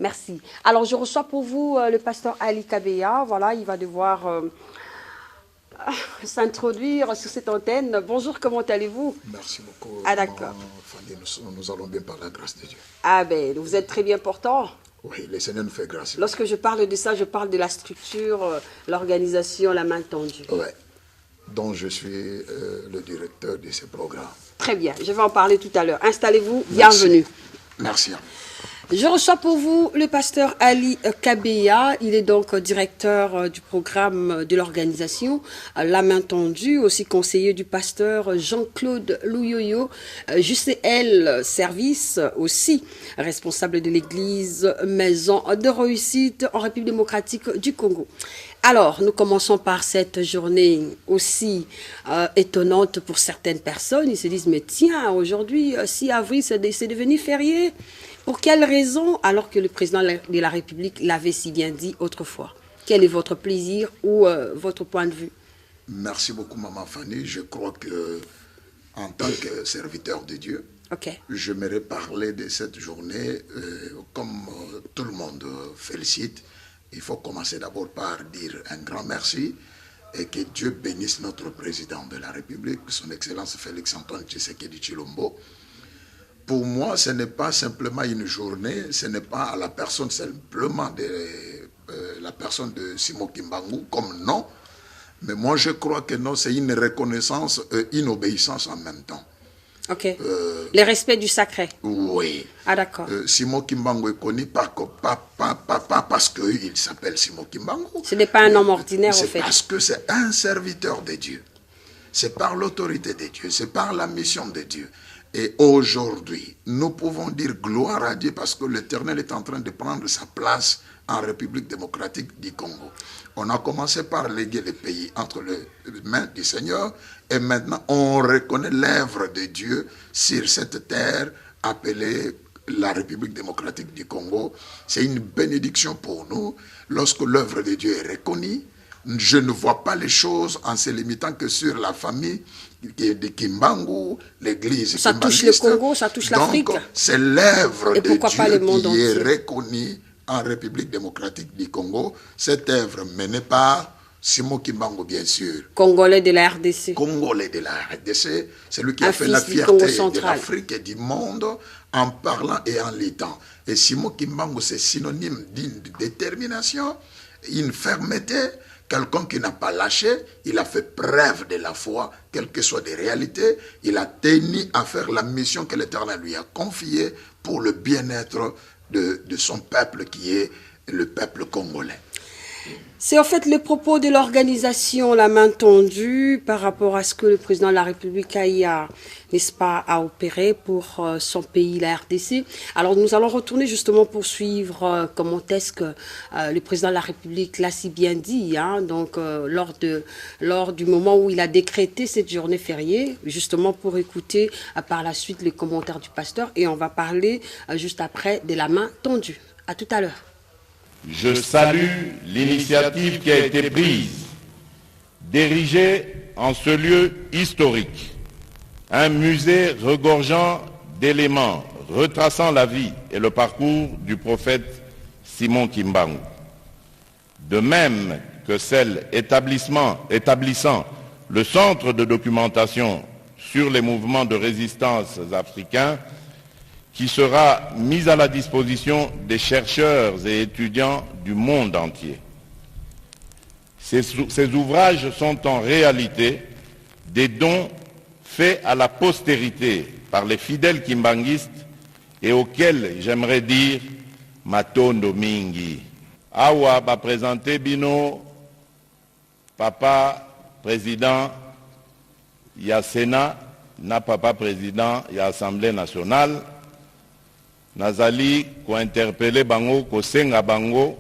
Merci. Alors, je reçois pour vous le pasteur Ali Kabeya. Voilà, il va devoir s'introduire sur cette antenne. Bonjour, comment allez-vous? Merci beaucoup, Ah, d'accord. maman Fanny. Nous allons bien par la grâce de Dieu. Ah, ben, vous êtes très bien portant. Oui, le Seigneur nous fait grâce. Lorsque je parle de ça, je parle de la structure, l'organisation, la main tendue. Oui, dont je suis le directeur de ce programme. Très bien, je vais en parler tout à l'heure. Installez-vous, Merci. bienvenue. Merci. Je reçois pour vous le pasteur Ali Kabeya. Il est donc directeur du programme de l'organisation La Main Tendue, aussi conseiller du pasteur Jean-Claude Louyoyo, JCL Service aussi, responsable de l'église Maison de Réussite en République démocratique du Congo. Alors, nous commençons par cette journée aussi étonnante pour certaines personnes. Ils se disent, mais tiens, aujourd'hui, 6 avril, c'est devenu férié. Pour quelle raison, alors que le président de la République l'avait si bien dit autrefois? Quel est votre plaisir ou votre point de vue? Merci beaucoup, maman Fanny. Je crois que, en tant que serviteur de Dieu, j'aimerais parler de cette journée comme tout le monde félicite. Il faut commencer d'abord par dire un grand merci et que Dieu bénisse notre président de la République, son Excellence Félix-Antoine Tshisekedi Tshilombo. Pour moi, ce n'est pas simplement une journée, ce n'est pas à la personne simplement de la personne de Simon Kimbangu comme nom, mais moi je crois que non, c'est une reconnaissance et une obéissance en même temps. Ok. Le respect du sacré. Oui. Ah d'accord. Simon Kimbangu est connu pas parce qu'il s'appelle Simon Kimbangu. Ce n'est pas un homme ordinaire en fait. C'est parce que c'est un serviteur de Dieu. C'est par l'autorité de Dieu, c'est par la mission de Dieu. Et aujourd'hui, nous pouvons dire gloire à Dieu parce que l'Éternel est en train de prendre sa place en République démocratique du Congo. On a commencé par léguer le pays entre les mains du Seigneur et maintenant on reconnaît l'œuvre de Dieu sur cette terre appelée la République démocratique du Congo. C'est une bénédiction pour nous lorsque l'œuvre de Dieu est reconnue. Je ne vois pas les choses en se limitant que sur la famille de Kimbangu, l'église. Ça touche le Congo, ça touche l'Afrique. Donc, c'est l'œuvre de Dieu qui est entier. reconnue en République démocratique du Congo. Cette œuvre menée par Simon Kimbangu, bien sûr. Congolais de la RDC. Congolais de la RDC, c'est lui qui a fait la fierté de l'Afrique et du monde en parlant et en lisant. Et Simon Kimbangu, c'est synonyme d'une détermination, une fermeté. Quelqu'un qui n'a pas lâché, il a fait preuve de la foi, quelles que soient les réalités. Il a tenu à faire la mission que l'Éternel lui a confiée pour le bien-être de son peuple qui est le peuple congolais. C'est en fait le propos de l'organisation La Main Tendue par rapport à ce que le président de la République a, n'est-ce pas, à opérer pour son pays, la RDC. Alors nous allons retourner justement pour suivre comment est-ce que le président de la République l'a si bien dit, hein, donc lors du moment où il a décrété cette journée fériée, justement pour écouter par la suite les commentaires du pasteur, et on va parler juste après de La Main Tendue. À tout à l'heure. Je salue l'initiative qui a été prise d'ériger en ce lieu historique un musée regorgeant d'éléments retraçant la vie et le parcours du prophète Simon Kimbangu. De même que celle établissant le centre de documentation sur les mouvements de résistance africains qui sera mise à la disposition des chercheurs et étudiants du monde entier. Ces ouvrages sont en réalité des dons faits à la postérité par les fidèles kimbanguistes et auxquels j'aimerais dire Matondo Mingi. Awa va présenter Bino, papa président, ya Sénat, na papa président, ya Assemblée nationale. Nazali ko interpeller bango ko senga bango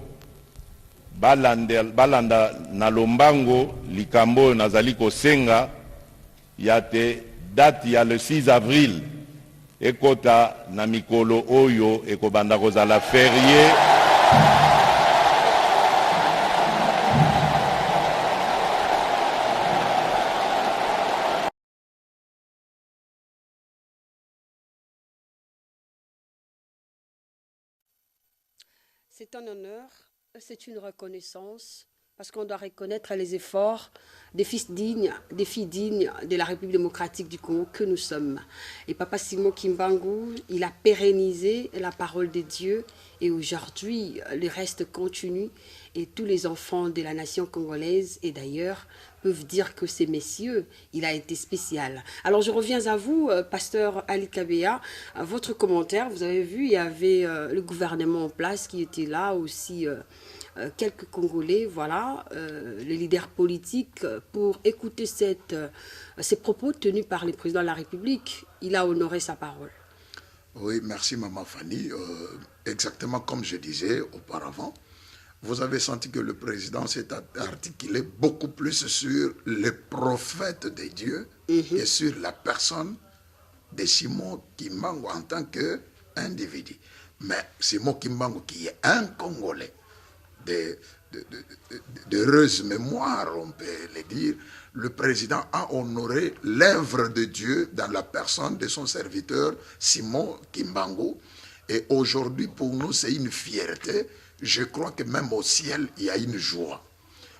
balanda na lombango likambo nazali ko senga yate date ya le 6 avril ekota na mikolo oyo ekobanda kozala férié. C'est un honneur, c'est une reconnaissance, parce qu'on doit reconnaître les efforts des fils dignes, des filles dignes de la République démocratique du Congo que nous sommes. Et Papa Simon Kimbangu, il a pérennisé la parole de Dieu et aujourd'hui, le reste continue et tous les enfants de la nation congolaise et d'ailleurs peuvent dire que ces messieurs, il a été spécial. Alors je reviens à vous, pasteur Ali Kabea, votre commentaire, vous avez vu, il y avait le gouvernement en place qui était là aussi, quelques Congolais, voilà, les leaders politiques, pour écouter ces propos tenus par le président de la République. Il a honoré sa parole. Oui, merci Maman Fanny. Exactement comme je disais auparavant, vous avez senti que le président s'est articulé beaucoup plus sur les prophètes de Dieu et sur la personne de Simon Kimbangu en tant qu'individu. Mais Simon Kimbangu, qui est un Congolais, d'heureuse mémoire, on peut le dire, le président a honoré l'œuvre de Dieu dans la personne de son serviteur Simon Kimbangu. Et aujourd'hui, pour nous, c'est une fierté. Je crois que même au ciel, il y a une joie.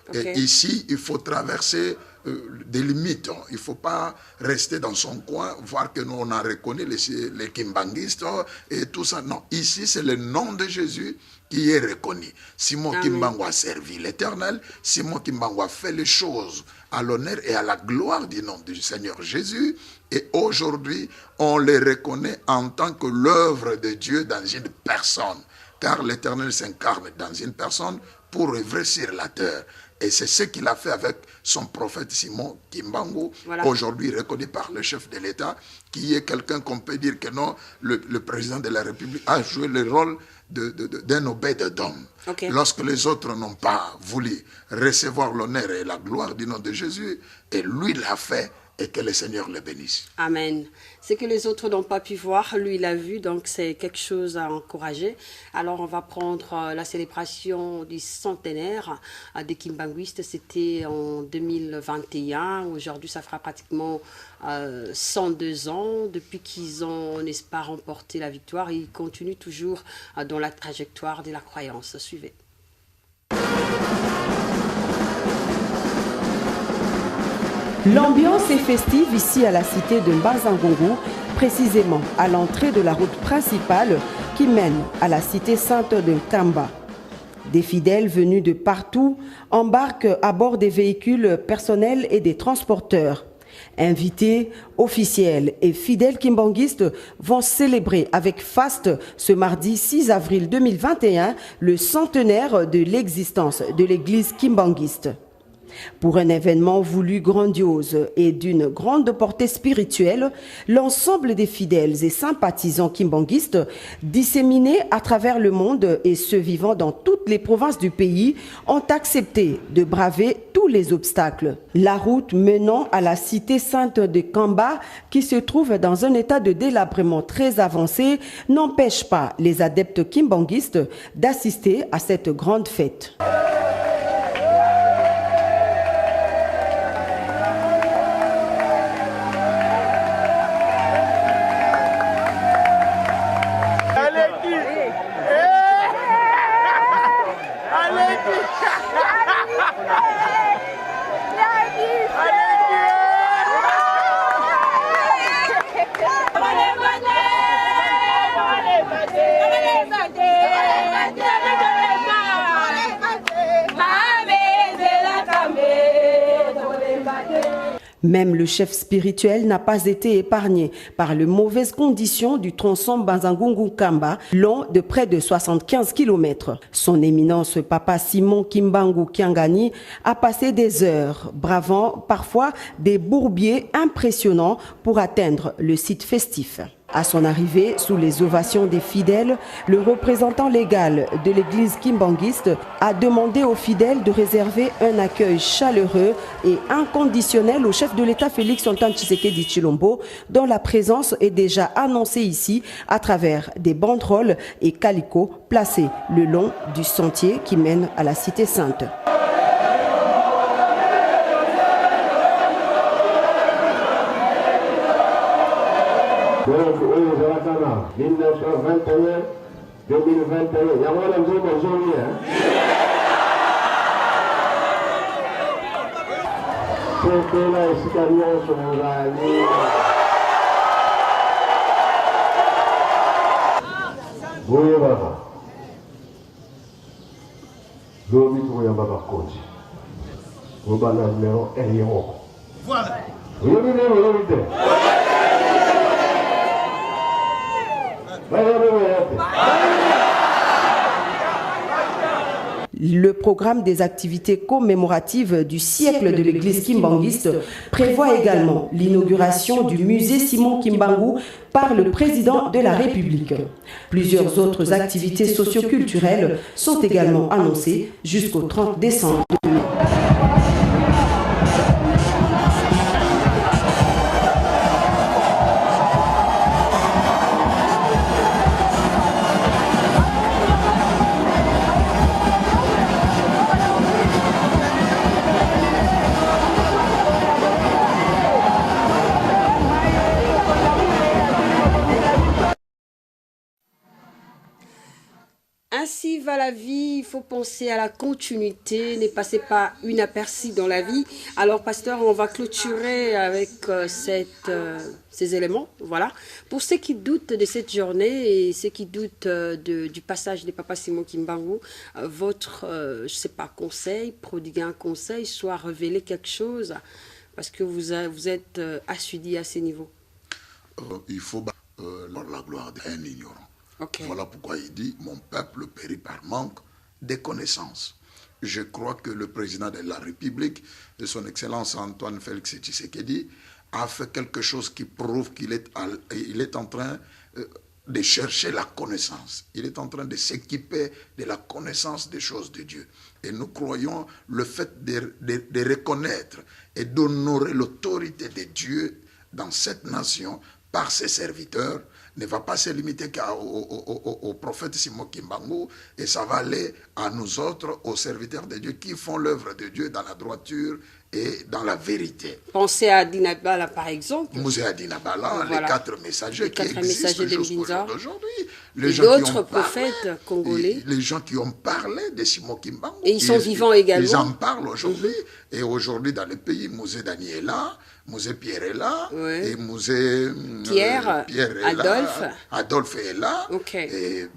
Okay. Et ici, il faut traverser des limites. Il ne faut pas rester dans son coin, voir que nous, on a reconnu les kimbanguistes et tout ça. Non, ici, c'est le nom de Jésus qui est reconnu. Simon Kimbangu a servi l'Éternel. Simon Kimbangu a fait les choses à l'honneur et à la gloire du nom du Seigneur Jésus. Et aujourd'hui, on les reconnaît en tant que l'œuvre de Dieu dans une personne. Car l'Éternel s'incarne dans une personne pour œuvrer sur la terre. Et c'est ce qu'il a fait avec son prophète Simon Kimbangu, voilà. Aujourd'hui reconnu par le chef de l'État, qui est quelqu'un qu'on peut dire que non, le président de la République a joué le rôle d'un obède d'homme. Okay. Lorsque les autres n'ont pas voulu recevoir l'honneur et la gloire du nom de Jésus, et lui l'a fait, et que le Seigneur le bénisse. Amen. Ce que les autres n'ont pas pu voir, lui, il a vu, donc c'est quelque chose à encourager. Alors, on va prendre la célébration du centenaire des Kimbanguistes. C'était en 2021. Aujourd'hui, ça fera pratiquement 102 ans depuis qu'ils ont, n'est-ce pas, remporté la victoire. Et ils continuent toujours dans la trajectoire de la croyance. Suivez. L'ambiance est festive ici à la cité de Mbazangongo, précisément à l'entrée de la route principale qui mène à la cité sainte de Kamba. Des fidèles venus de partout embarquent à bord des véhicules personnels et des transporteurs. Invités, officiels et fidèles kimbanguistes vont célébrer avec faste ce mardi 6 avril 2021 le centenaire de l'existence de l'église kimbanguiste. Pour un événement voulu grandiose et d'une grande portée spirituelle, l'ensemble des fidèles et sympathisants kimbanguistes disséminés à travers le monde et ceux vivant dans toutes les provinces du pays ont accepté de braver tous les obstacles. La route menant à la cité sainte de Kamba, qui se trouve dans un état de délabrement très avancé, n'empêche pas les adeptes kimbanguistes d'assister à cette grande fête. Même le chef spirituel n'a pas été épargné par les mauvaises conditions du tronçon Mbazangongo-Kamba, long de près de 75 km. Son éminence Papa Simon Kimbangu Kiangani a passé des heures, bravant parfois des bourbiers impressionnants pour atteindre le site festif. À son arrivée, sous les ovations des fidèles, le représentant légal de l'église kimbanguiste a demandé aux fidèles de réserver un accueil chaleureux et inconditionnel au chef de l'État Félix Antoine Tshisekedi Tshilombo, dont la présence est déjà annoncée ici à travers des banderoles et calicots placés le long du sentier qui mène à la Cité Sainte. 2021, yango nzo mazongi sokela esika nyonso mozali boyebaka lobi tokoyamba bakonzi obana numero 1 ye moko oyobi te oyobi te Le programme des activités commémoratives du siècle de l'église kimbanguiste prévoit également l'inauguration du musée Simon Kimbangu par le président de la République. Plusieurs autres activités socioculturelles sont également annoncées jusqu'au 30 décembre 2020. Ainsi va la vie, il faut penser à la continuité, ne passez pas inaperçu dans la vie. Alors pasteur, on va clôturer avec ces éléments, voilà. Pour ceux qui doutent de cette journée et ceux qui doutent du passage de Papa Simon Kimbangu, votre, je sais pas, conseil, prodiguer un conseil, soit révéler quelque chose, parce que vous êtes assidu à ces niveaux. Il faut la gloire d'un ignorant. Okay. Voilà pourquoi il dit « Mon peuple périt par manque de connaissances ». Je crois que le président de la République, de son Excellence Antoine Félix Tshisekedi, a fait quelque chose qui prouve qu'il est en train de chercher la connaissance. Il est en train de s'équiper de la connaissance des choses de Dieu. Et nous croyons le fait de reconnaître et d'honorer l'autorité de Dieu dans cette nation par ses serviteurs ne va pas se limiter qu'au prophète Simon Kimbangu, et ça va aller à nous autres, aux serviteurs de Dieu qui font l'œuvre de Dieu dans la droiture et dans la vérité. Pensez à Dinabala par exemple. Musée à Dinabala, voilà. Les 4 messagers qui existent jusqu'à aujourd'hui. Et d'autres prophètes congolais. Les gens qui ont parlé de Simon Kimbangu. Et ils sont vivants également. Ils en parlent aujourd'hui. Et aujourd'hui dans le pays, Musée Daniel est là, Musée Pierre est là, et Musée Pierre est Adolphe. Là. Adolphe est là. Okay.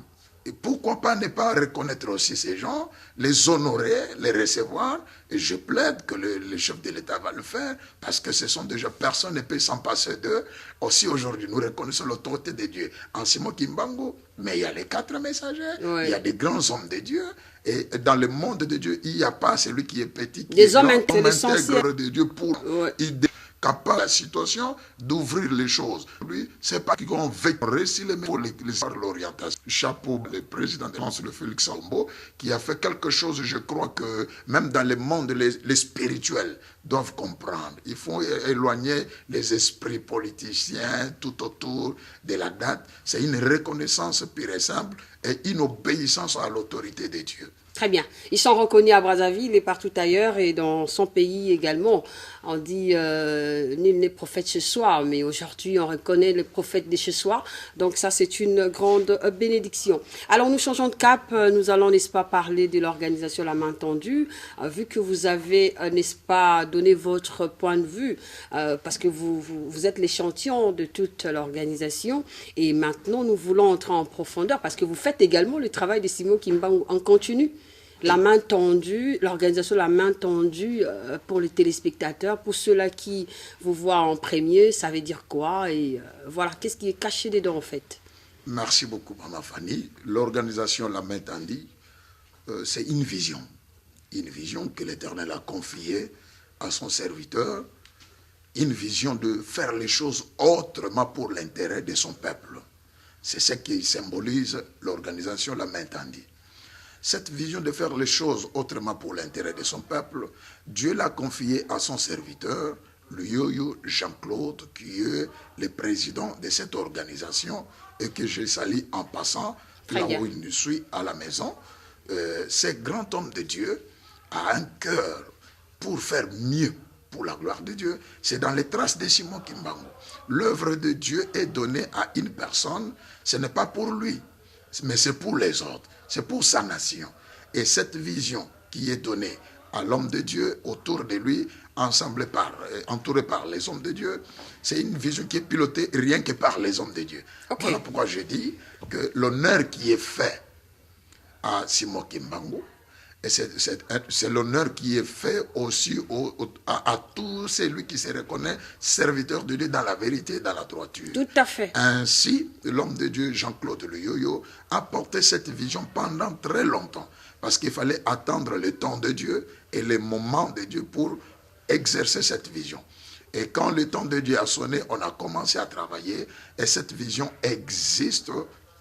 Et pourquoi pas ne pas reconnaître aussi ces gens, les honorer, les recevoir. Et je plaide que le chef de l'État va le faire, parce que ce sont déjà, personne ne peut s'en passer d'eux. Aussi aujourd'hui, nous reconnaissons l'autorité de Dieu en Simon Kimbangu, mais il y a les 4 messagers, il y a des grands hommes de Dieu. Et dans le monde de Dieu, il n'y a pas celui qui est petit, qui des est hommes intègres de Dieu pour aider. Capable la situation d'ouvrir les choses. Lui, c'est pas qu'on veut réciter pour l'orientation. Chapeau, le président de France, le Félix Sambo, qui a fait quelque chose, je crois que même dans le monde, les spirituels doivent comprendre. Il faut éloigner les esprits politiciens tout autour de la date. C'est une reconnaissance pure et simple et une obéissance à l'autorité de Dieu. Très bien. Ils sont reconnus à Brazzaville et partout ailleurs et dans son pays également. On dit nul n'est prophète chez soi, mais aujourd'hui on reconnaît le prophète de chez soi. Donc ça c'est une grande bénédiction. Alors nous changeons de cap, nous allons n'est-ce pas parler de l'organisation La Main Tendue. Vu que vous avez n'est-ce pas donné votre point de vue, parce que vous êtes l'échantillon de toute l'organisation et maintenant nous voulons entrer en profondeur parce que vous faites également le travail de Simon Kimbangu en continu. La main tendue, l'organisation La Main Tendue pour les téléspectateurs, pour ceux-là qui vous voient en premier, ça veut dire quoi? Et voilà, qu'est-ce qui est caché dedans en fait? Merci beaucoup, Maman Fanny. L'organisation La Main Tendue, c'est une vision que l'Éternel a confiée à son serviteur, une vision de faire les choses autrement pour l'intérêt de son peuple. C'est ce qui symbolise l'organisation La Main Tendue. Cette vision de faire les choses autrement pour l'intérêt de son peuple, Dieu l'a confiée à son serviteur, le Yoyo Jean-Claude, qui est le président de cette organisation et que je salue en passant, là où il suit à la maison. Ce grand homme de Dieu a un cœur pour faire mieux pour la gloire de Dieu. C'est dans les traces de Simon Kimbangu. L'œuvre de Dieu est donnée à une personne, ce n'est pas pour lui. mais c'est pour les autres, c'est pour sa nation. Et cette vision qui est donnée à l'homme de Dieu, autour de lui, entouré par les hommes de Dieu, c'est une vision qui est pilotée rien que par les hommes de Dieu. Okay. Voilà pourquoi je dis que l'honneur qui est fait à Simon Kimbangu, et c'est l'honneur qui est fait aussi à tout celui qui se reconnaît serviteur de Dieu dans la vérité et dans la droiture. Tout à fait. Ainsi, l'homme de Dieu, Jean-Claude Le Yoyo, a porté cette vision pendant très longtemps. Parce qu'il fallait attendre le temps de Dieu et les moments de Dieu pour exercer cette vision. Et quand le temps de Dieu a sonné, on a commencé à travailler et cette vision existe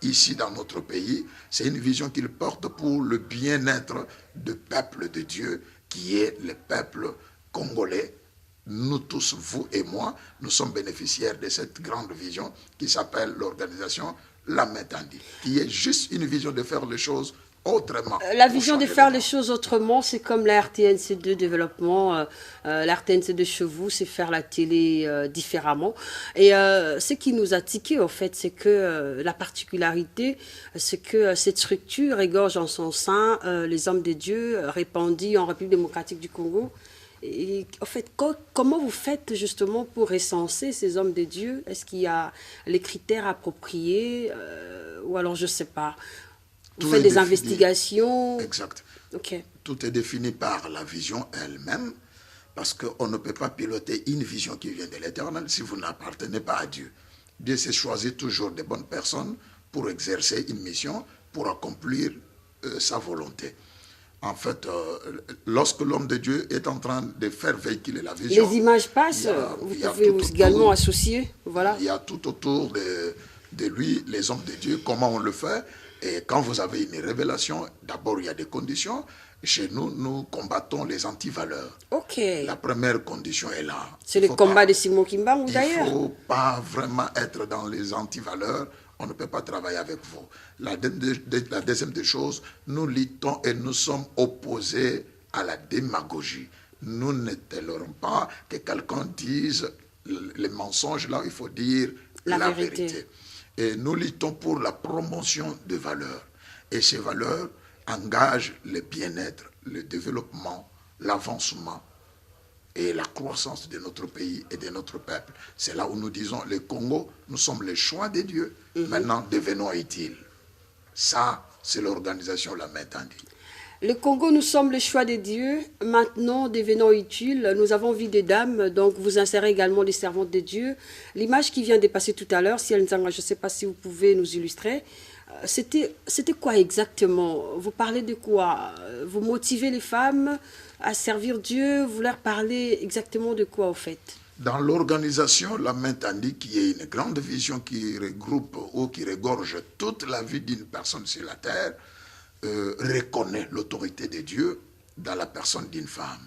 ici dans notre pays. C'est une vision qu'il porte pour le bien-être du peuple de Dieu qui est le peuple congolais. Nous tous, vous et moi, nous sommes bénéficiaires de cette grande vision qui s'appelle l'organisation La Main Tendue, qui est juste une vision de faire les choses autrement. La vision de faire les choses autrement, c'est comme la RTNC2 développement, la RTNC2 chez vous, c'est faire la télé différemment. Et ce qui nous a tiqué, en fait, c'est que la particularité, c'est que cette structure égorge en son sein les hommes de Dieu répandus en République démocratique du Congo. Et en fait, comment vous faites justement pour recenser ces hommes de Dieu? Est-ce qu'il y a les critères appropriés ou alors je ne sais pas? Vous faites des investigations? Exact. Okay. Tout est défini par la vision elle-même, parce qu'on ne peut pas piloter une vision qui vient de l'Éternel si vous n'appartenez pas à Dieu. Dieu s'est choisi toujours des bonnes personnes pour exercer une mission, pour accomplir sa volonté. En fait, lorsque l'homme de Dieu est en train de faire véhiculer la vision... Les images passent, vous pouvez également associer. Voilà. Il y a tout autour de lui, les hommes de Dieu, comment on le fait. Et quand vous avez une révélation, d'abord il y a des conditions. Chez nous, nous combattons les antivaleurs. Ok. La première condition est là. C'est le combat de Simon Kimbangu d'ailleurs. Il ne faut pas vraiment être dans les antivaleurs. On ne peut pas travailler avec vous. La deuxième des choses, nous luttons et nous sommes opposés à la démagogie. Nous ne tolérons pas que quelqu'un dise les mensonges. Là, il faut dire la vérité. Et nous luttons pour la promotion de valeurs. Et ces valeurs engagent le bien-être, le développement, l'avancement et la croissance de notre pays et de notre peuple. C'est là où nous disons, le Congo, nous sommes les choix de Dieu. Maintenant, devenons utiles. Ça, c'est l'organisation La Main Tendue. Le Congo, nous sommes le choix de Dieu. Maintenant, devenons utiles. Nous avons vie des dames, donc vous insérez également les servantes de Dieu. L'image qui vient de passer tout à l'heure, si elle, je ne sais pas si vous pouvez nous illustrer, c'était quoi exactement? Vous parlez de quoi? Vous motivez les femmes à servir Dieu? Vous leur parlez exactement de quoi, au fait? Dans l'organisation La Main Tendue, qui est une grande vision qui regroupe ou qui regorge toute la vie d'une personne sur la terre, reconnaît l'autorité de Dieu dans la personne d'une femme.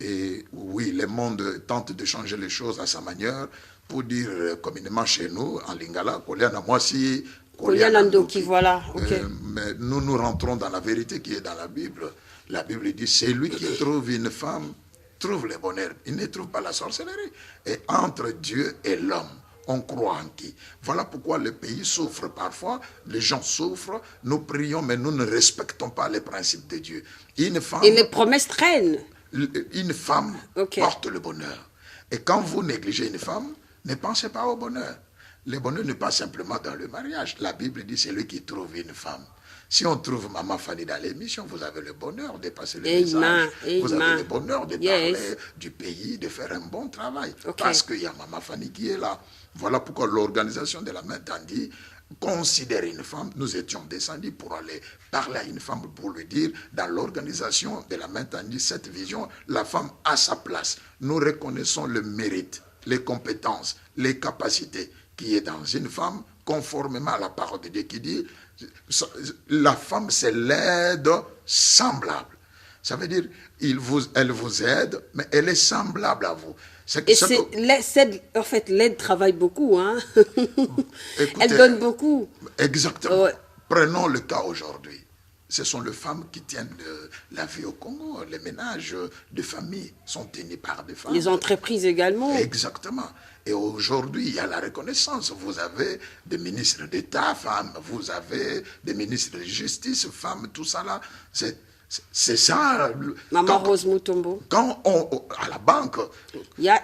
Et oui, le monde tente de changer les choses à sa manière pour dire communément chez nous, en Lingala, Koliana Mwasi, Koliana Ndoki, voilà. Okay. Mais nous rentrons dans la vérité qui est dans la Bible. La Bible dit, c'est lui qui trouve une femme, trouve le bonheur. Il ne trouve pas la sorcellerie. Et entre Dieu et l'homme, on croit en qui? Voilà pourquoi le pays souffre parfois, les gens souffrent, nous prions, mais nous ne respectons pas les principes de Dieu. Une femme, et les promesses traînent. Une femme porte le bonheur. Et quand vous négligez une femme, ne pensez pas au bonheur. Le bonheur n'est pas simplement dans le mariage. La Bible dit, c'est lui qui trouve une femme. Si on trouve Maman Fanny dans l'émission, vous avez le bonheur de passer le message. Vous avez le bonheur de parler du pays, de faire un bon travail. Parce qu'il y a Maman Fanny qui est là. Voilà pourquoi l'organisation de La Main Tendue considère une femme. Nous étions descendus pour aller parler à une femme, pour lui dire, dans l'organisation de La Main Tendue, cette vision, la femme a sa place. Nous reconnaissons le mérite, les compétences, les capacités qui est dans une femme, conformément à la parole de Dieu qui dit, la femme c'est l'aide semblable. Ça veut dire, elle vous aide, mais elle est semblable à vous. En fait, l'aide travaille beaucoup. Hein? Écoutez, elle donne beaucoup. Exactement. Ouais. Prenons le cas aujourd'hui. ce sont les femmes qui tiennent la vie au Congo. Les ménages de famille sont tenus par des femmes. Les entreprises également. Exactement. Et aujourd'hui, il y a la reconnaissance. Vous avez des ministres d'État, femmes. Vous avez des ministres de justice, femmes. Tout ça là, c'est ça. Maman Rose Mutombo. Quand à la banque...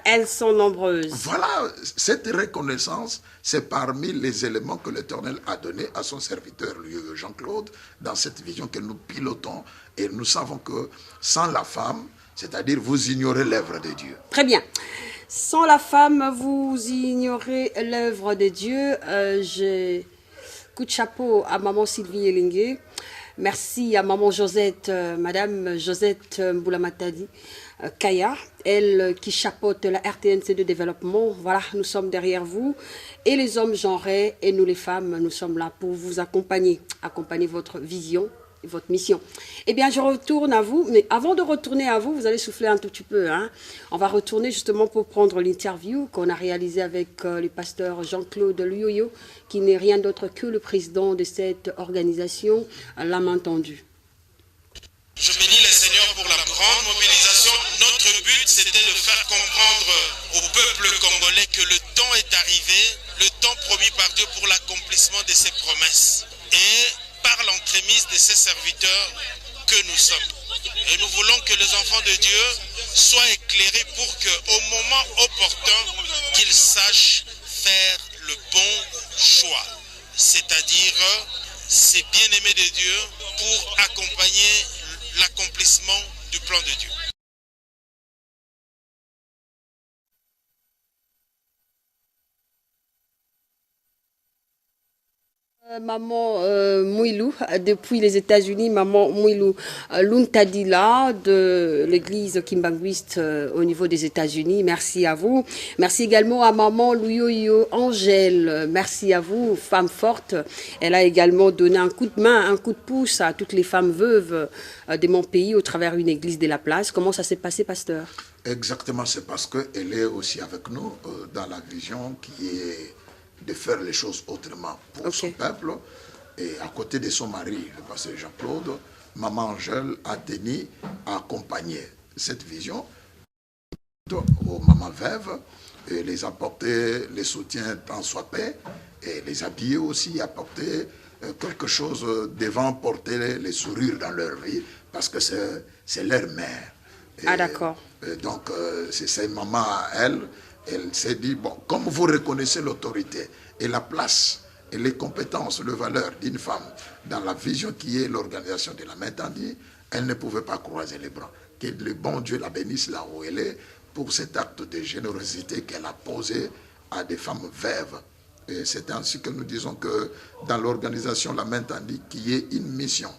Elles sont nombreuses. Voilà, cette reconnaissance, c'est parmi les éléments que l'Éternel a donné à son serviteur, Jean-Claude, dans cette vision que nous pilotons. Et nous savons que sans la femme, c'est-à-dire vous ignorez l'œuvre de Dieu. Très bien. Sans la femme, vous ignorez l'œuvre de Dieu. Coup de chapeau à maman Sylvie Elingue. Merci à maman Josette, madame Josette Mboulamatadi Kaya, elle qui chapeaute la RTNC de développement. Voilà, nous sommes derrière vous. Et les hommes genrés et nous les femmes, nous sommes là pour vous accompagner votre vision et votre mission. Eh bien, je retourne à vous, mais avant de retourner à vous, vous allez souffler un tout petit peu. On va retourner justement pour prendre l'interview qu'on a réalisée avec le pasteur Jean-Claude Luyoyo, qui n'est rien d'autre que le président de cette organisation, La Main Tendue. Je bénis le Seigneur pour la grande mobilisation. Notre but, c'était de faire comprendre au peuple congolais que le temps est arrivé, le temps promis par Dieu pour l'accomplissement de ses promesses. Et par l'entremise de ses serviteurs que nous sommes. Et nous voulons que les enfants de Dieu soient éclairés pour qu'au moment opportun, qu'ils sachent faire le bon choix. C'est-à-dire ces bien-aimés de Dieu pour accompagner l'accomplissement du plan de Dieu. Maman Mouilou, depuis les États-Unis, maman Mouilou Luntadila de l'église kimbanguiste au niveau des États-Unis. Merci à vous. Merci également à maman Luyoyo Angèle. Merci à vous, femme forte. Elle a également donné un coup de main, un coup de pouce à toutes les femmes veuves de mon pays au travers d'une église de la place. Comment ça s'est passé, pasteur? Exactement, c'est parce qu'elle est aussi avec nous dans la vision qui est de faire les choses autrement pour son peuple. Et à côté de son mari, le pasteur Jean-Claude, maman Angèle a tenu à accompagner cette vision aux mamans veuves et les apporter les soutiens tant soit paix et les habiller aussi, apporter quelque chose devant porter les sourires dans leur vie parce que c'est leur mère. Ah d'accord. Donc c'est ces mamans à elle. Elle s'est dit, bon, comme vous reconnaissez l'autorité et la place et les compétences, les valeurs d'une femme dans la vision qui est l'organisation de la main tendue, elle ne pouvait pas croiser les bras. Que le bon Dieu la bénisse là où elle est pour cet acte de générosité qu'elle a posé à des femmes veuves. Et c'est ainsi que nous disons que dans l'organisation La Main Tendue, qui est une mission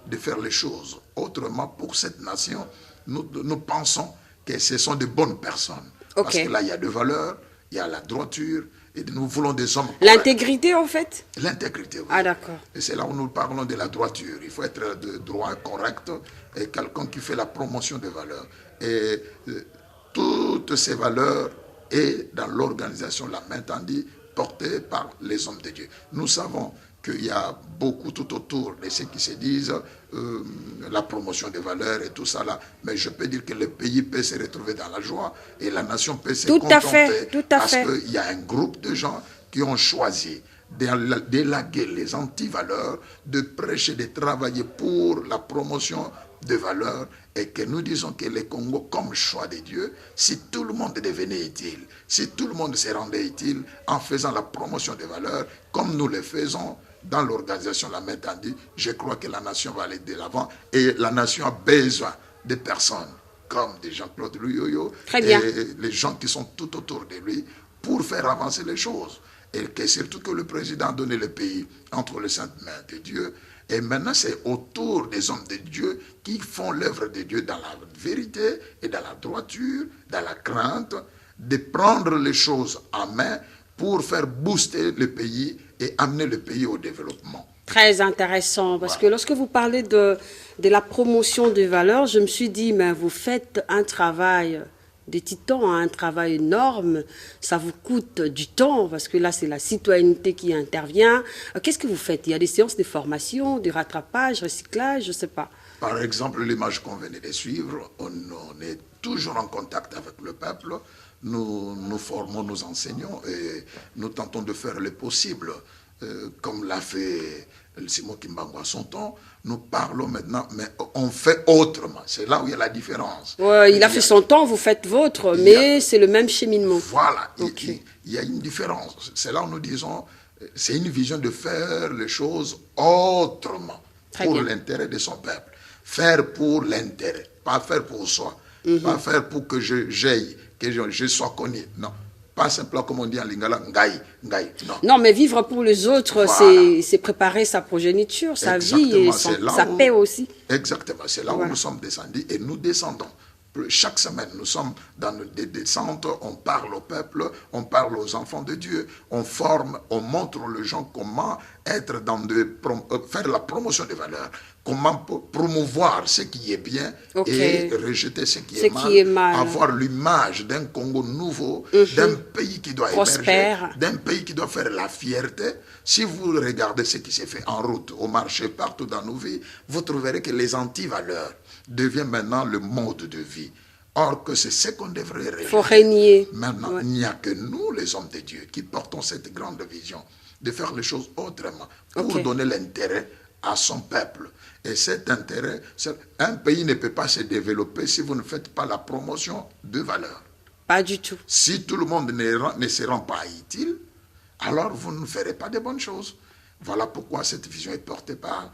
de faire les choses autrement pour cette nation, nous pensons que ce sont de bonnes personnes. Parce que là, il y a des valeurs, il y a la droiture, et nous voulons des hommes corrects. L'intégrité, en fait? L'intégrité, oui. Ah, d'accord. Et c'est là où nous parlons de la droiture. Il faut être de droit, correct, et quelqu'un qui fait la promotion des valeurs. Et toutes ces valeurs est dans l'organisation La Main Tendue, portée par les hommes de Dieu. Nous savons qu'il y a beaucoup tout autour de ceux qui se disent la promotion des valeurs et tout ça là. Mais je peux dire que le pays peut se retrouver dans la joie et la nation peut se contenter. Parce qu'il y a un groupe de gens qui ont choisi d'élaguer les anti-valeurs, de prêcher, de travailler pour la promotion de valeurs et que nous disons que le Congo, comme choix de Dieu, si tout le monde devenait utile, si tout le monde se rendait utile en faisant la promotion des valeurs, comme nous le faisons dans l'organisation La Main Tendue, je crois que la nation va aller de l'avant et la nation a besoin de personnes comme des Jean-Claude Luyoyo et les gens qui sont tout autour de lui pour faire avancer les choses. Et que surtout que le président a donné le pays entre les saintes mains de Dieu. Et maintenant, c'est autour des hommes de Dieu qui font l'œuvre de Dieu dans la vérité et dans la droiture, dans la crainte, de prendre les choses en main pour faire booster le pays et amener le pays au développement. Très intéressant, parce que lorsque vous parlez de la promotion des valeurs, je me suis dit, mais vous faites un travail des titans, un travail énorme. Ça vous coûte du temps parce que là, c'est la citoyenneté qui intervient. Qu'est-ce que vous faites? Il y a des séances de formation, de rattrapage, recyclage, je ne sais pas. Par exemple, l'image qu'on venait de suivre, on est toujours en contact avec le peuple. Nous formons, nous enseignons et nous tentons de faire le possible. Comme l'a fait Simon Kimbangu à son temps, nous parlons maintenant, mais on fait autrement. C'est là où il y a la différence. Ouais, il a fait son temps, vous faites votre, mais c'est le même cheminement. Voilà, Okay. il y a une différence. C'est là où nous disons, c'est une vision de faire les choses autrement, pour l'intérêt de son peuple. Faire pour l'intérêt, pas faire pour soi, pas faire pour que j'aille, que je sois connu. Non. Pas simplement comme on dit en lingala, ngai, non. Non, mais vivre pour les autres, voilà. C'est préparer sa progéniture, sa vie et sa paix aussi. Exactement, c'est là où nous sommes descendus et nous descendons. Chaque semaine, nous sommes dans des descentes, on parle au peuple, on parle aux enfants de Dieu, on forme, on montre aux gens comment être faire la promotion des valeurs, comment promouvoir ce qui est bien et rejeter ce qui est mal, avoir l'image d'un Congo nouveau, d'un pays qui doit émerger, d'un pays qui doit faire la fierté. Si vous regardez ce qui s'est fait en route, au marché, partout dans nos vies, vous trouverez que les antivaleurs devient maintenant le mode de vie. Or que c'est ce qu'on devrait régner. Faut régner. Maintenant, il n'y a que nous, les hommes de Dieu, qui portons cette grande vision de faire les choses autrement pour donner l'intérêt à son peuple. Et cet intérêt, un pays ne peut pas se développer si vous ne faites pas la promotion de valeurs. Pas du tout. Si tout le monde ne se rend pas utile, alors vous ne ferez pas de bonnes choses. Voilà pourquoi cette vision est portée par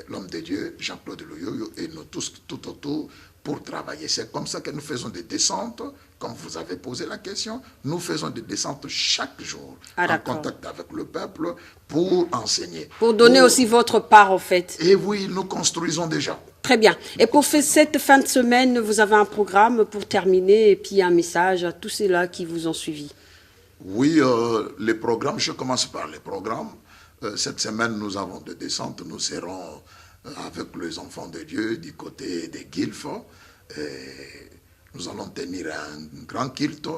l'homme de Dieu, Jean-Claude Luyoyo, et nous tous tout autour pour travailler. C'est comme ça que nous faisons des descentes, comme vous avez posé la question, nous faisons des descentes chaque jour, en contact avec le peuple, pour enseigner. Pour donner aussi votre part, en fait. Et oui, nous construisons déjà. Très bien. Et pour cette fin de semaine, vous avez un programme pour terminer, et puis un message à tous ceux-là qui vous ont suivi. Oui, les programmes, je commence par les programmes. Cette semaine, nous avons des descentes. Nous serons avec les enfants de Dieu du côté des Guilfes. Nous allons tenir un grand culte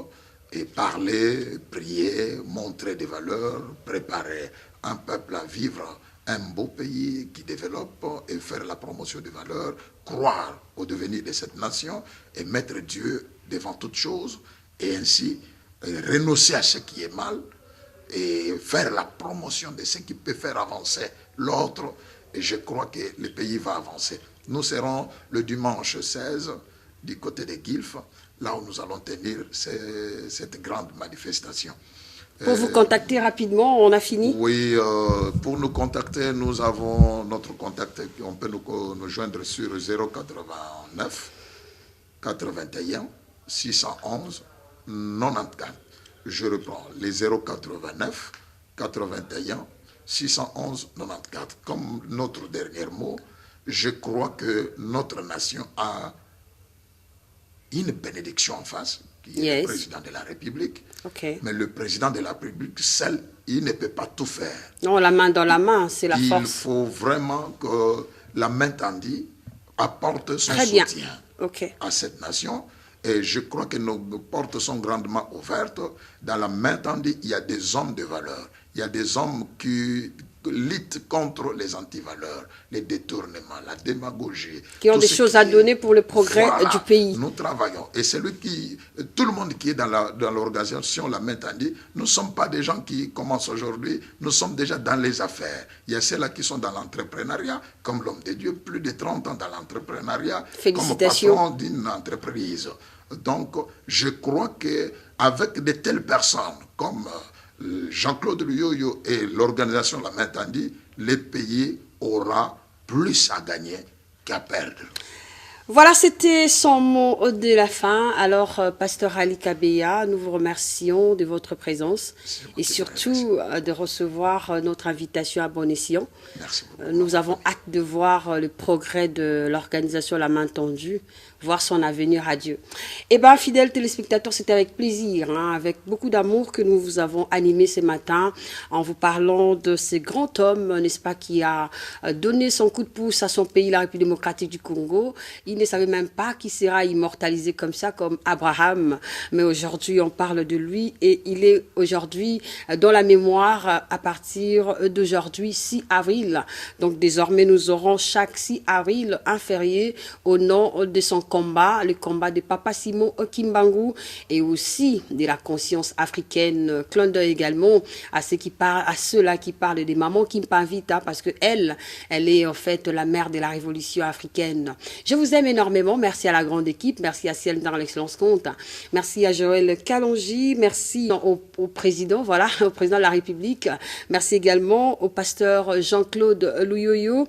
et parler, prier, montrer des valeurs, préparer un peuple à vivre un beau pays qui développe et faire la promotion des valeurs, croire au devenir de cette nation et mettre Dieu devant toute chose et ainsi renoncer à ce qui est mal et faire la promotion de ce qui peut faire avancer l'autre. Et je crois que le pays va avancer. Nous serons le dimanche 16 du côté des Guilfes, là où nous allons tenir cette grande manifestation. Pour vous contacter rapidement, on a fini? Oui, pour nous contacter, nous avons notre contact, on peut nous joindre sur 089 81 611 94. Je reprends les 089 81 611 94. Comme notre dernier mot, je crois que notre nation a une bénédiction en face, qui est le président de la République. Mais le président de la République, seul, il ne peut pas tout faire. Non, la main dans la main, c'est la force. Il faut vraiment que la main tendue apporte son soutien à cette nation. Et je crois que nos portes sont grandement ouvertes. Dans la main tendue, il y a des hommes de valeur. Il y a des hommes qui luttent contre les antivaleurs, les détournements, la démagogie. Qui ont des choses à donner pour le progrès du pays. Nous travaillons. Et tout le monde qui est dans l'organisation, la main tendue, nous ne sommes pas des gens qui commencent aujourd'hui, nous sommes déjà dans les affaires. Il y a ceux-là qui sont dans l'entrepreneuriat, comme l'homme de Dieu, plus de 30 ans dans l'entrepreneuriat, comme patron d'une entreprise. Donc, je crois qu'avec de telles personnes comme Jean-Claude Luyoyo et l'organisation La Main Tendue, le pays aura plus à gagner qu'à perdre. Voilà, c'était son mot de la fin. Alors, Pasteur Ali Kabeya, nous vous remercions de votre présence et surtout de recevoir notre invitation à bon escient. Merci beaucoup. Nous avons hâte de voir le progrès de l'organisation La Main Tendue, voir son avenir à Dieu. Eh bien, fidèles téléspectateurs, c'était avec plaisir, avec beaucoup d'amour que nous vous avons animé ce matin en vous parlant de ce grand homme, n'est-ce pas, qui a donné son coup de pouce à son pays, la République démocratique du Congo. Il il ne savait même pas qu'il sera immortalisé comme ça, comme Abraham. Mais aujourd'hui, on parle de lui et il est aujourd'hui dans la mémoire à partir d'aujourd'hui, 6 avril. Donc désormais, nous aurons chaque 6 avril un férié au nom de son combat, le combat de Papa Simon Kimbangu et aussi de la conscience africaine. Clin d'œil également à ceux-là qui parlent des mamans Kimpavita parce que elle est en fait la mère de la révolution africaine. Je vous aime énormément. Merci à la grande équipe. Merci à Ciel dans l'excellence compte. Merci à Joël Kalonji. Merci au président, voilà, au président de la République. Merci également au pasteur Jean-Claude Louyoyo.